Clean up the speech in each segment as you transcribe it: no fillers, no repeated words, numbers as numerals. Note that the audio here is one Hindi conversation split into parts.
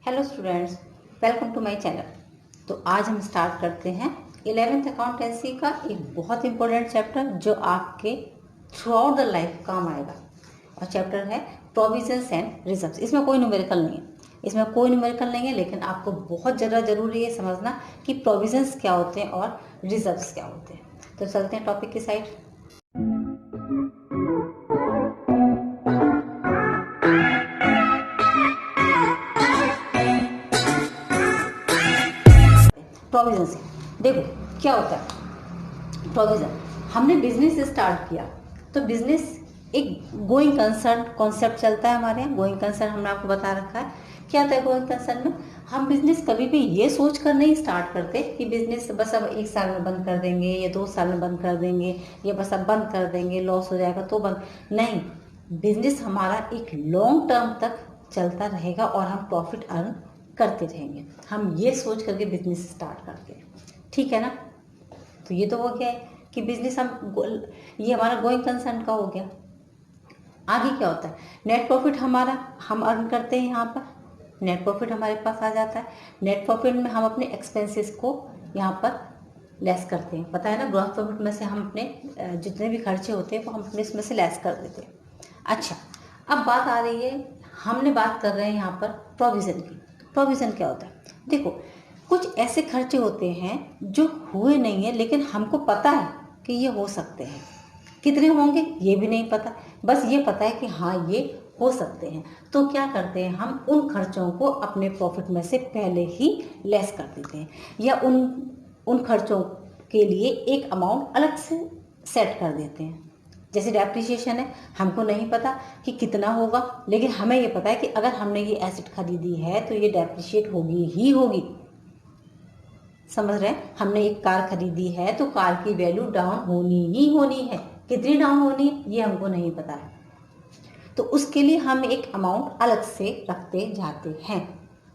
Hello students, welcome to my channel. तो आज हम स्टार्ट करते हैं 11th अकाउंटेंसी का एक बहुत इंपॉर्टेंट चैप्टर जो आपके थ्रू आउट द लाइफ काम आएगा। और चैप्टर है प्रोविजंस एंड रिजर्व्स। इसमें कोई न्यूमेरिकल नहीं है, लेकिन आपको बहुत ज़्यादा ज़रूरी है समझना कि प्रोविजंस क्या होते हैं और रिजर्व्स क्या होते हैं। तो चलते हैं टॉपिक की साइड। प्रोविजन देखो क्या होता है। प्रोविजन, हमने बिजनेस स्टार्ट किया तो बिजनेस एक गोइंग कंसर्न कॉन्सेप्ट चलता है हमारे यहाँ। गोइंग कंसर्न हमने आपको बता रखा है। क्या होता है गोइंग कंसर्न में? हम बिजनेस कभी भी ये सोच कर नहीं स्टार्ट करते कि बिजनेस बस अब 1 साल में बंद कर देंगे या 2 साल में बंद कर देंगे या बस अब बंद कर देंगे, लॉस हो जाएगा तो बंद नहीं। बिजनेस हमारा एक लॉन्ग टर्म तक चलता रहेगा और हम प्रॉफिट अर्न करते रहेंगे। हम ये सोच करके बिजनेस स्टार्ट करते हैं, ठीक है ना। तो ये तो हो गया है कि बिजनेस ये हमारा गोइंग कंसर्न का हो गया। आगे क्या होता है? नेट प्रॉफिट हमारा हम अर्न करते हैं। यहाँ पर नेट प्रॉफिट हमारे पास आ जाता है। नेट प्रॉफिट में हम अपने एक्सपेंसेस को यहाँ पर लेस करते हैं। पता है ना, ग्रॉस प्रॉफिट में से हम अपने जितने भी खर्चे होते हैं वो हम अपने इसमें से लेस कर देते हैं। अच्छा, अब बात आ रही है, हमने बात कर रहे हैं यहाँ पर प्रोविज़न की। प्रोविज़न क्या होता है? देखो, कुछ ऐसे खर्चे होते हैं जो हुए नहीं है लेकिन हमको पता है कि ये हो सकते हैं। कितने होंगे ये भी नहीं पता, बस ये पता है कि हाँ ये हो सकते हैं। तो क्या करते हैं, हम उन खर्चों को अपने प्रॉफिट में से पहले ही लेस कर देते हैं या उन खर्चों के लिए एक अमाउंट अलग से सेट कर देते हैं। जैसे डेप्रिसिएशन है, हमको नहीं पता कि कितना होगा, लेकिन हमें ये पता है कि अगर हमने ये एसेट खरीदी है तो ये डेप्रिशिएट होगी ही होगी। समझ रहे हैं? हमने एक कार खरीदी है तो कार की वैल्यू डाउन होनी ही होनी है। कितनी डाउन होनी है ये हमको नहीं पता है, तो उसके लिए हम एक अमाउंट अलग से रखते जाते हैं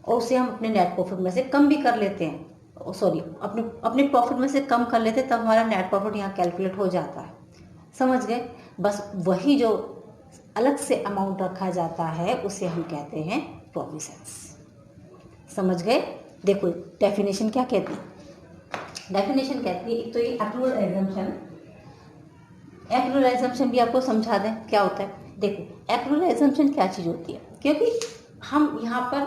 और उसे हम अपने नेट प्रॉफिट में से कम भी कर लेते हैं। सॉरी, अपने प्रॉफिट में से कम कर लेते हैं, तब हमारा नेट प्रॉफिट यहाँ कैलकुलेट हो जाता है। समझ गए? बस वही जो अलग से अमाउंट रखा जाता है उसे हम कहते हैं प्रोविजंस। समझ गए? देखो डेफिनेशन क्या कहती है। डेफिनेशन कहती है, एक तो ये एक्रूअल एजम्पशन। एक्रूअल एजम्पशन भी आपको समझा दें क्या होता है। देखो एक्रूअल एजम्पशन क्या चीज़ होती है, क्योंकि हम यहाँ पर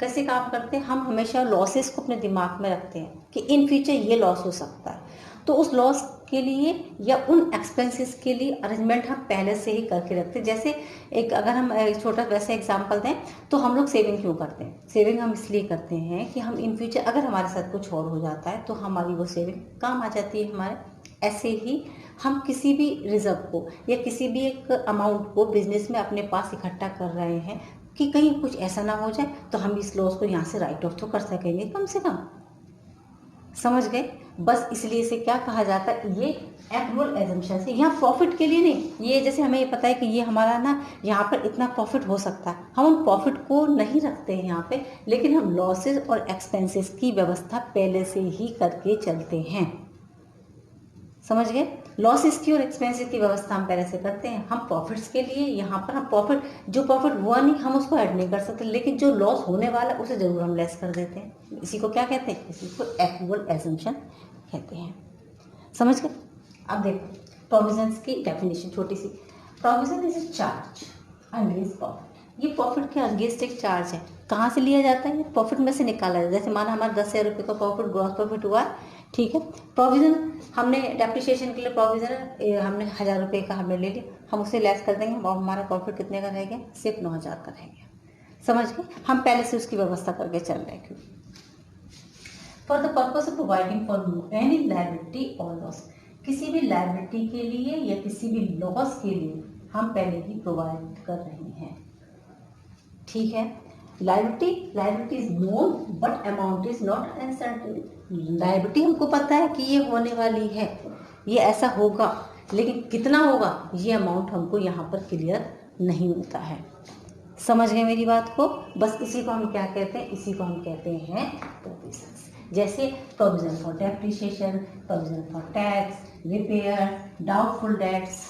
कैसे काम करते हैं, हम हमेशा लॉसेस को अपने दिमाग में रखते हैं कि इन फ्यूचर ये लॉस हो सकता है, तो उस लॉस के लिए या उन एक्सपेंसेस के लिए अरेंजमेंट हम पहले से ही करके रखते हैं। जैसे एक अगर हम एक छोटा वैसे एग्जांपल दें तो हम लोग सेविंग क्यों करते हैं? सेविंग हम इसलिए करते हैं कि हम इन फ्यूचर अगर हमारे साथ कुछ और हो जाता है तो हमारी वो सेविंग काम आ जाती है हमारे। ऐसे ही हम किसी भी रिजर्व को या किसी भी एक अमाउंट को बिजनेस में अपने पास इकट्ठा कर रहे हैं कि कहीं कुछ ऐसा ना हो जाए, तो हम इस लॉस को यहाँ से राइट ऑफ तो कर सकेंगे कम से कम। समझ गए? बस इसलिए इसे क्या कहा जाता है, ये एक्रूअल एजम्पशन से। यहाँ प्रॉफिट के लिए नहीं, ये जैसे हमें ये पता है कि ये हमारा ना यहाँ पर इतना प्रॉफिट हो सकता है, हम उन प्रॉफिट को नहीं रखते हैं यहाँ पे, लेकिन हम लॉसेस और एक्सपेंसेस की व्यवस्था पहले से ही करके चलते हैं। समझ गए? लॉसेस की और एक्सपेंसेस की व्यवस्था हम पहले से करते हैं। हम प्रॉफिट्स के लिए यहाँ पर हम जो प्रॉफिट हुआ नहीं हम उसको ऐड नहीं कर सकते, लेकिन जो लॉस होने वाला उसे जरूर हम लेस कर देते हैं। इसी को क्या कहते हैं? इसी को एक्रूअल एजम्पशन कहते हैं। समझ गए? अब देखो प्रोविजंस की डेफिनेशन छोटी सी। Provision is a charge against profit. ये प्रॉफिट के अगेंस्ट एक चार्ज है। कहाँ से लिया जाता है? प्रॉफिट में से निकाला जाता है। जैसे माना हमारा 10,000 रुपये का प्रॉफिट ग्रॉस प्रॉफिट हुआ, ठीक है। प्रोविजन हमने डेप्रिसिएशन के लिए प्रोविजन हमने 1,000 रुपये का हमने ले लिया, हम उसे लेस कर देंगे और हमारा प्रॉफिट कितने का रह गया? सिर्फ 9,000 का रह गया। समझ गए? हम पहले से उसकी व्यवस्था करके चल रहे हैं। क्यों? For the purpose of providing for any liability और लॉस। किसी भी लायबिलिटी के लिए या किसी भी लॉस के लिए हम पहले ही प्रोवाइड कर रहे हैं, ठीक है। Liability is known but amount is not uncertain. Liability हमको पता है कि ये होने वाली है, ये ऐसा होगा, लेकिन कितना होगा ये अमाउंट हमको यहाँ पर क्लियर नहीं होता है। समझ गए मेरी बात को? बस इसी को हम क्या कहते हैं? इसी को हम कहते हैं प्रोविजंस। जैसे provision for depreciation, provision for tax, repair, doubtful debts,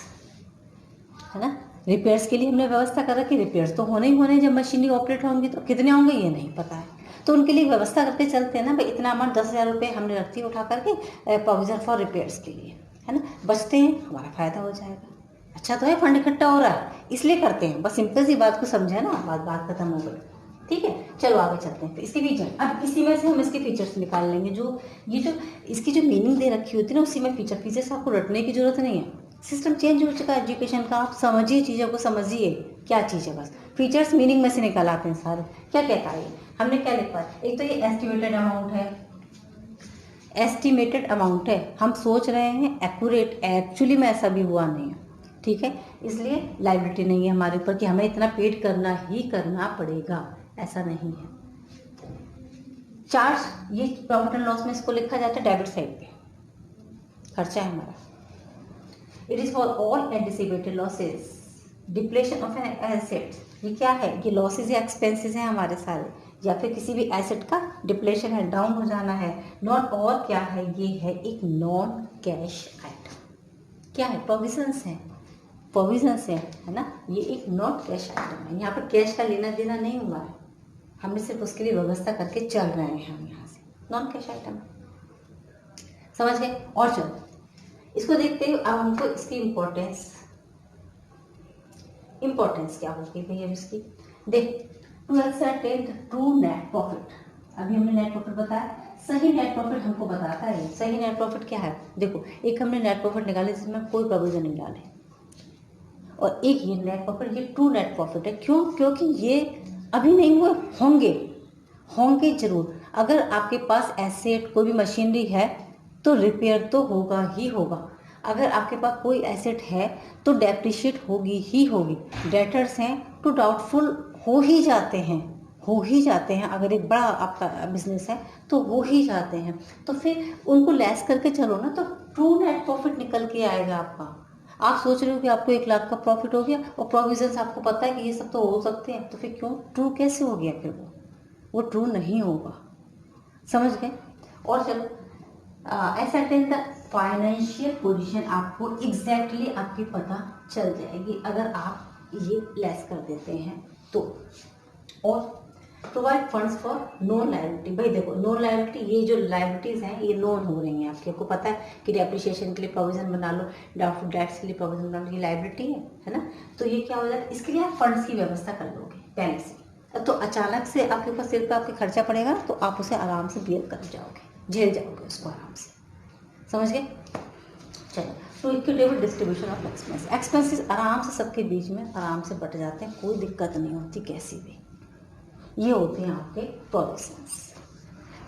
है ना। रिपेयर्स के लिए हमने व्यवस्था कर रखी, रिपेयर्स तो होने ही होने, जब मशीनरी ऑपरेट होंगी तो कितने होंगे ये नहीं पता है, तो उनके लिए व्यवस्था करके चलते हैं ना भाई, इतना अमाउंट 10,000 रुपये हमने रखती है उठा करके प्रोविजन फॉर रिपेयर्स के लिए, है ना, बचते हैं, हमारा फायदा हो जाएगा। अच्छा तो है, फंड इकट्ठा हो रहा है इसलिए करते हैं, बस सिंपल सी बात को समझे ना, बात खत्म हो गई। ठीक है, चलो आगे चलते हैं। इसके फीचर, अब इसी में से हम इसके फीचर्स निकाल लेंगे, जो इसकी जो मीनिंग दे रखी होती है ना उसी में फीचर्स आपको रटने की जरूरत नहीं है। सिस्टम चेंज हो चुका है एजुकेशन का, आप समझिए चीज़ों को, समझिए क्या चीज़ है, बस फीचर्स मीनिंग में से निकाल आते हैं सारे। क्या कहता है हमने क्या लिखा है, एक तो ये एस्टिमेटेड अमाउंट है, एस्टिमेटेड अमाउंट है, हम सोच रहे हैं एक्यूरेट, एक्चुअली में ऐसा भी हुआ नहीं है। ठीक है, इसलिए लायबिलिटी नहीं है हमारे ऊपर कि हमें इतना पेड करना ही करना पड़ेगा, ऐसा नहीं है। चार्ज, ये प्रॉफिट एंड लॉस में इसको लिखा जाता है डेबिट साइड पे, खर्चा है हमारा। It is for all anticipated losses, depletion of an asset, ये क्या है, ये लॉसेज या एक्सपेंसेस हैं हमारे सारे, या फिर किसी भी एसेट का डिप्लेशन है, डाउन हो जाना है। नॉट, और क्या है, ये है एक नॉन कैश आइटम। क्या है, प्रोविजंस है, प्रोविजंस है ना, ये एक नॉट कैश आइटम है, यहाँ पर कैश का लेना देना नहीं हुआ है, हमने सिर्फ उसके लिए व्यवस्था करके चल रहे हैं हम यहाँ से, नॉन कैश आइटम, समझ गए। और चलो इसको देखते हैं, अब हमको इसकी इम्पोर्टेंस क्या होगी भाई, अब इसकी देख, टू एक्सरटेन ट्रू नेट प्रॉफिट, अभी हमने नेट प्रॉफिट बताया, सही नेट प्रॉफिट हमको बताता है। सही नेट प्रॉफिट क्या है, देखो एक हमने नेट प्रॉफिट निकाले जिसमें कोई प्रोविजन नहीं डाले, और एक ये नेट प्रॉफिट, ये ट्रू नेट प्रॉफिट है। क्यों, क्योंकि ये अभी नहीं हुए, होंगे जरूर। अगर आपके पास एसेट कोई भी मशीनरी है तो रिपेयर तो होगा ही होगा, अगर आपके पास कोई एसेट है तो डेप्रिशिएट होगी ही होगी, डेटर्स हैं तो डाउटफुल हो ही जाते हैं, अगर एक बड़ा आपका बिजनेस है तो हो ही जाते हैं, तो फिर उनको लेस करके चलो ना, तो ट्रू नेट प्रॉफिट निकल के आएगा आपका। आप सोच रहे हो कि आपको 1 लाख का प्रॉफिट हो गया और प्रोविजंस आपको पता है कि ये सब तो हो सकते हैं, तो फिर क्यों ट्रू कैसे हो गया, फिर वो ट्रू नहीं होगा, समझ गए। और चलो एसेटेन द फाइनेंशियल पोजीशन, आपको एग्जैक्टली आपकी पता चल जाएगी अगर आप ये लेस कर देते हैं तो। और provide funds for non liability, भाई देखो नॉन लायबिलिटी, ये जो लायबिलिटीज हैं ये नॉन हो रही हैं आपको पता है कि डेप्रिसिएशन के लिए प्रोविजन बना लो, डाउटफुल डेट्स के लिए प्रोविजन बना लो, ये लायबिलिटी है ना, तो ये क्या हो जाता है, इसके लिए आप फंड्स की व्यवस्था कर लोगे पहले से, तो अचानक से आपके ऊपर सिर पर आपके खर्चा पड़ेगा तो आप उसे आराम से बियर कर जाओगे, झेल जाओगे उसको आराम से, समझ गए। चलो, तो इक्विटेबल डिस्ट्रीब्यूशन ऑफ एक्सपेंसेस आराम से सबके बीच में आराम से बट जाते हैं, कोई दिक्कत नहीं होती कैसी भी। ये होते हैं आपके प्रोविजंस,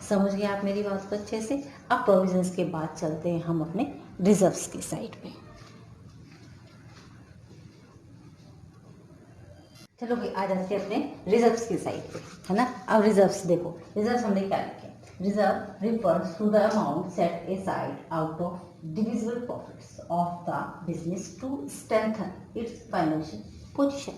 समझ गए आप मेरी बात को अच्छे से। अब प्रोविजंस के बाद चलते हैं हम अपने रिजर्व्स की साइड पे। चलो भाई आ जाते हैं अपने रिजर्व्स की साइड पे, है ना। अब रिजर्व्स देखो, रिजर्व्स हमने क्या लिखे, reserve refers to the amount set aside out of divisible profits of the business to strengthen its financial position।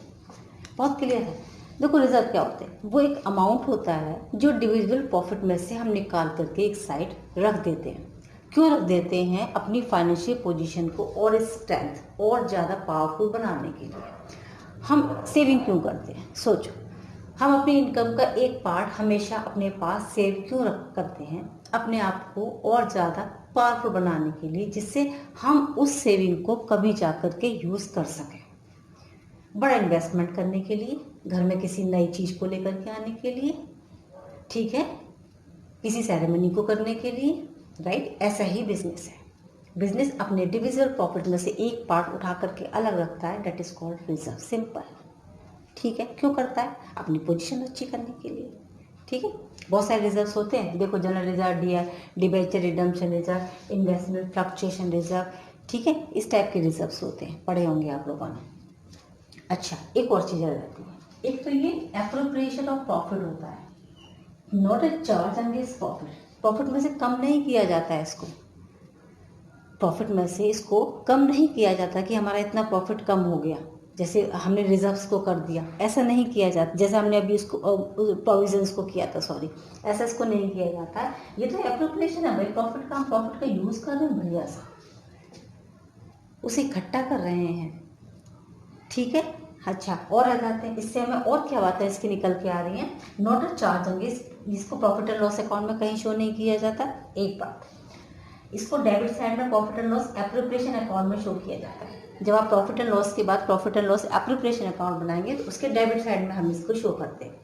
बहुत क्लियर है। देखो रिजर्व क्या होते हैं, वो एक अमाउंट होता है जो डिविजिबल प्रॉफिट में से हम निकाल करके एक साइड रख देते हैं। क्यों रख देते हैं, अपनी फाइनेंशियल पोजीशन को और स्ट्रेंथ और ज़्यादा पावरफुल बनाने के लिए। हम सेविंग क्यों करते हैं, सोचो, हम अपनी इनकम का एक पार्ट हमेशा अपने पास सेव क्यों करते हैं, अपने आप को और ज़्यादा पावरफुल बनाने के लिए, जिससे हम उस सेविंग को कभी जा कर के यूज़ कर सकें, बड़ा इन्वेस्टमेंट करने के लिए, घर में किसी नई चीज़ को लेकर के आने के लिए, ठीक है, किसी सेरेमनी को करने के लिए, राइट। ऐसा ही बिजनेस है, बिजनेस अपने डिविजिबल प्रॉफिट में से एक पार्ट उठा करके अलग रखता है, that is called reserve, simple, ठीक है। क्यों करता है, अपनी पोजीशन अच्छी करने के लिए, ठीक है। बहुत सारे रिजर्व्स होते हैं, देखो general reserve, debenture redemption reserve, investment fluctuation reserve, ठीक है, इस टाइप के रिजर्व्स होते हैं, पढ़े होंगे आप लोगों ने। अच्छा, एक और चीज़ आ जाती है, एक तो ये एप्रोप्रिएशन ऑफ प्रॉफिट होता है, not a charge against profit, profit में से कम नहीं किया जाता है इसको, प्रॉफिट में से इसको कम नहीं किया जाता कि हमारा इतना प्रॉफिट कम हो गया, जैसे हमने रिजर्व्स को कर दिया, ऐसा नहीं किया जाता, जैसे हमने अभी इसको प्रोविजंस को किया था, सॉरी, ऐसा इसको नहीं किया जाता है। ये तो एप्रोप्रिएशन है भाई, प्रॉफिट का हम प्रॉफिट का यूज़ कर रहे हैं बढ़िया सा, उसे इकट्ठा कर रहे हैं, ठीक है। अच्छा, और आ जाते हैं, इससे हमें और क्या बातें इसकी निकल के आ रही हैं। नोट चार्ज होंगे, इसको प्रॉफिट एंड लॉस अकाउंट में कहीं शो नहीं किया जाता। एक बात, इसको डेबिट साइड में profit and loss appropriation account में शो किया जाता है। जब आप प्रॉफिट एंड लॉस के बाद profit and loss appropriation account बनाएंगे तो उसके डेबिट साइड में हम इसको शो करते हैं।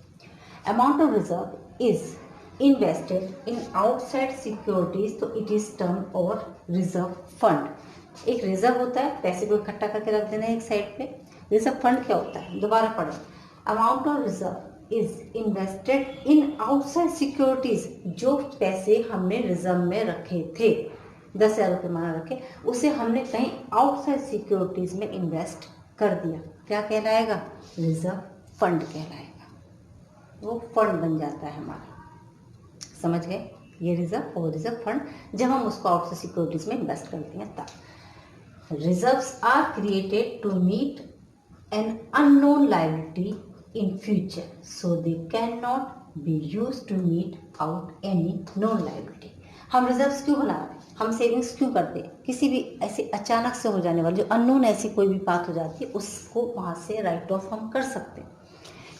Amount of reserve is invested in outside securities, तो इट इज टर्म और रिजर्व फंड। एक रिजर्व होता है, पैसे को इकट्ठा करके रख देना है एक साइड पे। रिजर्व फंड क्या होता है, दोबारा पढ़ें। Amount of reserve is invested in outside securities, जो पैसे हमने रिजर्व में रखे थे, 10,000 रुपये माना रखे, उसे हमने कहीं आउटसाइड सिक्योरिटीज में इन्वेस्ट कर दिया, क्या कहलाएगा, रिजर्व फंड कहलाएगा। वो फंड बन जाता है हमारा, समझ गए। ये रिजर्व और रिजर्व फंड जब हम उसको आउटसाइड सिक्योरिटीज में इन्वेस्ट करते हैं तब। Reserves are created to meet an unknown liability in future, so they can not be use to meet out any known liability. हम रिजर्व्स क्यों बना रहे हैं, हम सेविंग्स क्यों करते हैं, किसी भी ऐसे अचानक से हो जाने वाली जो अननोन ऐसी कोई भी बात हो जाती है उसको वहाँ से राइट ऑफ हम कर सकते हैं,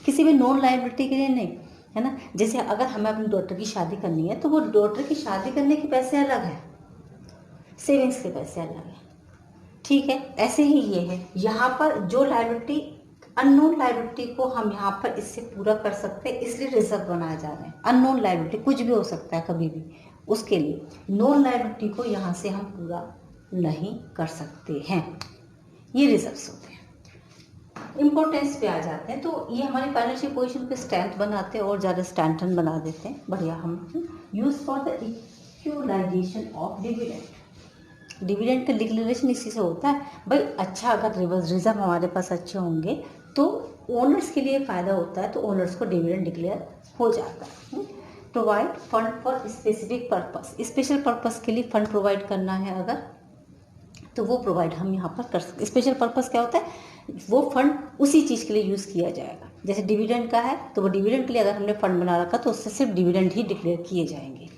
किसी भी नॉन लायबिलिटी के लिए नहीं, है ना। जैसे अगर हमें अपनी डॉटर की शादी करनी है तो वो डॉटर की शादी करने के पैसे अलग हैं, सेविंग्स के पैसे अलग हैं, ठीक है। ऐसे ही ये है, यहाँ पर जो लायबिलिटी अननोन लायबिलिटी को हम यहाँ पर इससे पूरा कर सकते हैं, इसलिए रिजर्व बनाया जा रहा है। अननोन लायबिलिटी कुछ भी हो सकता है कभी भी, उसके लिए नॉन लायबिलिटी को यहाँ से हम पूरा नहीं कर सकते हैं, ये रिजर्व्स होते हैं। इम्पोर्टेंस पे आ जाते हैं, तो ये हमारी फाइनेंशियल पोजीशन पे स्ट्रेंथ बनाते हैं और ज़्यादा स्ट्रेंथन बना देते हैं, बढ़िया। हम use for the equalization of dividend, dividend का डिक्लेरेशन इसी से होता है भाई। अच्छा, अगर रिजर्व हमारे पास अच्छे होंगे तो ओनर्स के लिए फ़ायदा होता है, तो ओनर्स को डिविडेंड डिक्लेयर हो जाता है। Provide fund for specific purpose, special purpose के लिए फंड प्रोवाइड करना है अगर, तो वो प्रोवाइड हम यहाँ पर कर सकते। स्पेशल पर्पस क्या होता है, वो फंड उसी चीज़ के लिए यूज़ किया जाएगा। जैसे डिविडेंड का है तो वो डिविडेंड के लिए अगर हमने फंड बना रखा तो उससे सिर्फ डिविडेंड ही डिक्लेयर किए जाएंगे,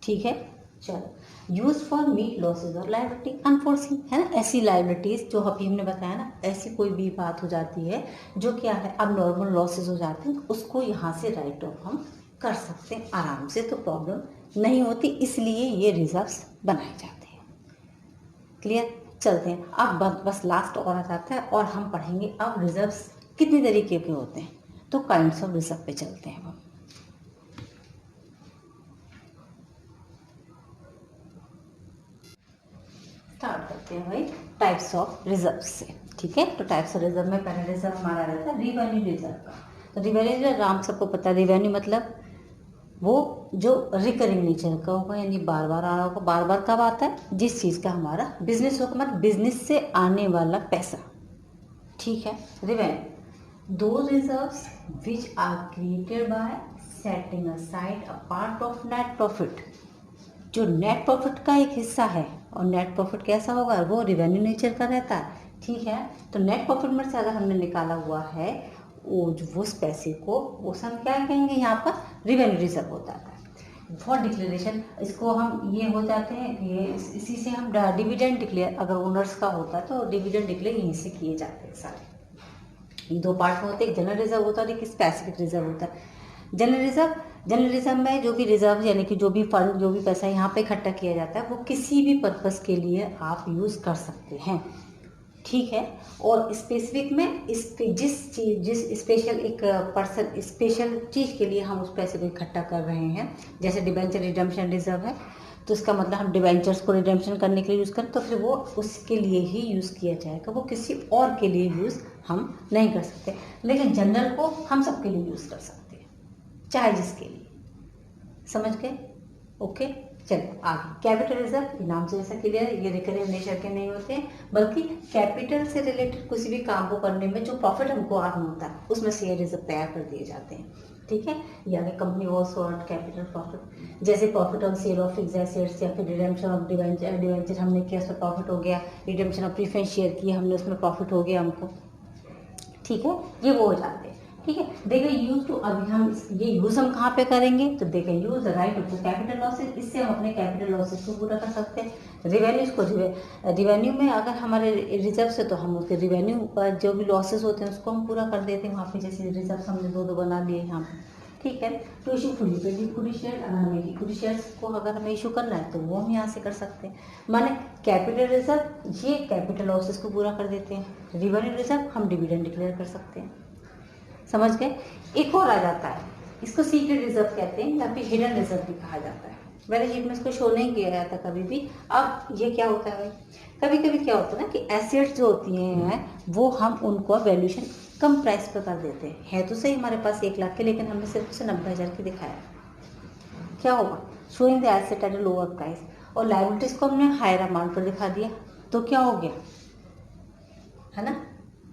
ठीक है। चलो, यूज फॉर मीट लॉसेज और लायबिलिटी अनफोर्सिंग, है ना। ऐसी लायबिलिटीज जो अभी हमने बताया ना, ऐसी कोई भी बात हो जाती है जो क्या है, अब नॉर्मल लॉसेज हो जाते हैं, उसको यहाँ से राइट ऑफ हम कर सकते हैं आराम से, तो प्रॉब्लम नहीं होती, इसलिए ये रिजर्व्स बनाए जाते हैं। क्लियर, चलते हैं अब बस लास्ट और आ जाता है, और हम पढ़ेंगे अब रिजर्व्स कितने तरीके के होते हैं, तो काइंड्स ऑफ रिजर्व पे चलते हैं हम। स्टार्ट करते हैं भाई टाइप्स ऑफ रिजर्व से, ठीक है। तो टाइप्स ऑफ रिजर्व में पहला रिजर्व हमारा रहता है रिवेन्यू रिजर्व का। तो रिवेन्यू रिजर्व आम सबको पता है, रिवेन्यू मतलब वो जो रिकरिंग नेचर का होगा, यानी बार बार आ रहा होगा। बार बार कब आता है, जिस चीज़ का हमारा बिजनेस होगा, मतलब बिजनेस से आने वाला पैसा, ठीक है। रिवेन्यू दो reserves which are created by setting aside a part of net profit, जो नेट प्रॉफिट का एक हिस्सा है, और नेट प्रॉफिट कैसा होगा, वो रिवेन्यू नेचर का रहता है, ठीक है। तो नेट प्रॉफिट में से अगर हमने निकाला हुआ है वो उस पैसे को, उस हम क्या कहेंगे यहाँ पर रिवेन्यू रिजर्व होता है। फॉर डिक्लेरेशन, इसको हम ये हो जाते हैं, ये इसी से हम डिविडेंड डिक्लेयर, अगर ओनर्स का होता है तो डिविडेंड डिक्लेयर यहीं से किए जाते हैं सारे। ये दो पार्ट में होते हैं, एक जनरल रिजर्व होता है और एक स्पेसिफिक रिजर्व होता है। जनरल रिजर्व में जो भी रिजर्व यानी कि जो भी फंड, जो भी पैसा यहाँ पे इकट्ठा किया जाता है, वो किसी भी पर्पस के लिए आप यूज़ कर सकते हैं, ठीक है। और स्पेसिफिक में जिस स्पेशल एक पर्सन स्पेशल चीज़ के लिए हम उस पैसे को इकट्ठा कर रहे हैं, जैसे डिबेंचर रिडेम्पशन रिजर्व है, तो इसका मतलब हम डिबेंचर्स को रिडेम्पशन करने के लिए यूज़ करें तो फिर वो उसके लिए ही यूज़ किया जाएगा, वो किसी और के लिए यूज़ हम नहीं कर सकते। लेकिन जनरल को हम सबके लिए यूज़ कर सकते हैं, चाहे जिसके लिए, समझ गए, ओके। चलिए आगे, कैपिटल रिजर्व, नाम से जैसा क्लियर है, ये रिकरिंग नेचर के नहीं होते हैं, बल्कि कैपिटल से रिलेटेड किसी भी काम को करने में जो प्रॉफिट हमको अर्न होता है उसमें से ये रिजर्व तैयार कर दिए जाते हैं, ठीक है। यानी company also earn capital profit, जैसे profit on sale of fixed assets, या फिर रिडेम्पशन ऑफ डिवेंचर हमने किया, उसमें प्रॉफिट हो गया। रिडेम्पशन ऑफ प्रीफरेंस शेयर किया हमने, उसमें प्रॉफिट हो गया हमको, ठीक है। ये वो हो जाते हैं, ठीक है। देखिए यूज टू, अभी हम ये यूज हम कहाँ पे करेंगे, तो देखिए use the right of capital losses, इससे हम अपने कैपिटल लॉसेज को पूरा कर सकते हैं। रिवेन्यूज को रिवेन्यू में अगर हमारे रिजर्व से तो हम उसके रिवेन्यू का जो भी लॉसेस होते हैं उसको हम पूरा कर देते हैं वहाँ पे। जैसे रिजर्व हमने दो बना लिए यहाँ पे, ठीक है। तो issue fully paid equity share, अगर हमें इक्विटी शेयर्स को अगर हमें इशू करना है तो वो हम यहाँ से कर सकते हैं। माने कैपिटल रिजर्व ये कैपिटल लॉसेस को पूरा कर देते हैं, रिवेन्यू रिजर्व हम डिविडेंड डिक्लेयर कर सकते हैं। समझ गए। एक और आ जाता है, इसको सीक्रेट रिजर्व कहते हैं या फिर हिडन रिजर्व भी कहा जाता है। मैंने शीट में इसको शो नहीं किया जाता कभी भी। अब ये क्या होता है, कभी कभी क्या होता है ना कि एसेट्स जो होती हैं वो हम उनको वैल्यूएशन कम प्राइस पर कर देते हैं। है तो सही हमारे पास 1 लाख के, लेकिन हमने सिर्फ उसे 90,000 की दिखाया। क्या होगा, showing the asset at a lower price, और लायबिलिटीज को हमने हायर अमाउंट पर दिखा दिया, तो क्या हो गया, है ना,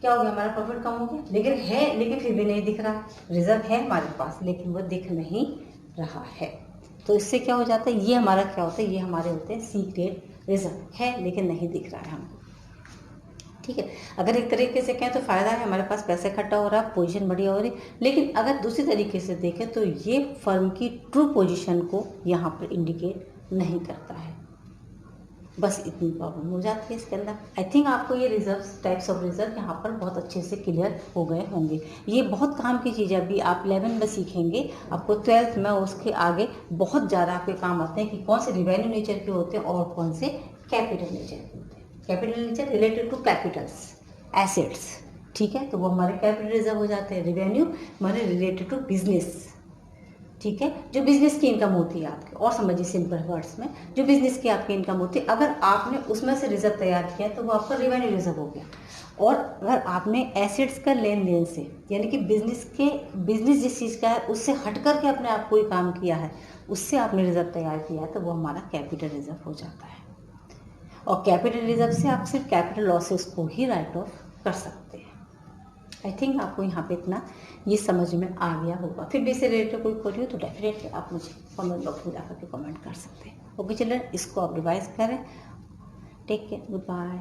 क्या हो गया, हमारा प्रॉफिट कम हो गया। लेकिन फिर भी नहीं दिख रहा, रिजर्व है हमारे पास लेकिन वो दिख नहीं रहा है। तो इससे क्या हो जाता है, ये हमारा क्या होता है, ये हमारे होते हैं सीक्रेट रिजर्व, है लेकिन नहीं दिख रहा है हमको। ठीक है, अगर एक तरीके से कहें तो फ़ायदा है, हमारे पास पैसा इकट्ठा हो रहा है, पोजीशन बढ़िया हो रही। लेकिन अगर दूसरी तरीके से देखें तो ये फर्म की ट्रू पोजीशन को यहाँ पर इंडिकेट नहीं करता है। बस इतनी प्रॉब्लम हो जाती है इसके अंदर। आई थिंक आपको ये रिजर्व, टाइप्स ऑफ रिजर्व यहाँ पर बहुत अच्छे से क्लियर हो गए होंगे। ये बहुत काम की चीज़ है, अभी आप 11 में सीखेंगे, आपको 12th में उसके आगे बहुत ज़्यादा आपके काम आते हैं कि कौन से रिवेन्यू नेचर के होते हैं और कौन से कैपिटल नेचर के होते हैं। Capital nature related to capitals, assets, ठीक है, तो वो हमारे कैपिटल रिजर्व हो जाते हैं। रिवेन्यू हमारे रिलेटेड टू बिजनेस, ठीक है, जो बिजनेस की इनकम होती है आपकी, और समझिए सिंपल वर्ड्स में, जो बिजनेस की आपकी इनकम होती है, अगर आपने उसमें से रिजर्व तैयार किया तो वो आपका रिवेन्यू रिजर्व हो गया। और अगर आपने एसेट्स का लेन देन से, यानी कि बिजनेस जिस चीज़ का है उससे हट करके अपने आप कोई काम किया है, उससे आपने रिजर्व तैयार किया है, तो वो हमारा कैपिटल रिजर्व हो जाता है। और कैपिटल रिजर्व से आप सिर्फ कैपिटल लॉसेस को ही राइट ऑफ कर सकते हैं। आई थिंक आपको यहाँ पे इतना ये समझ में आ गया होगा। फिर भी इससे रिलेटेड कोई क्वेरी हो तो डेफिनेटली आप मुझे कमेंट बॉक्स में जाकर के कमेंट कर सकते हैं। ओके चिल्ड्रन, इसको आप रिवाइज करें। Take care, good bye.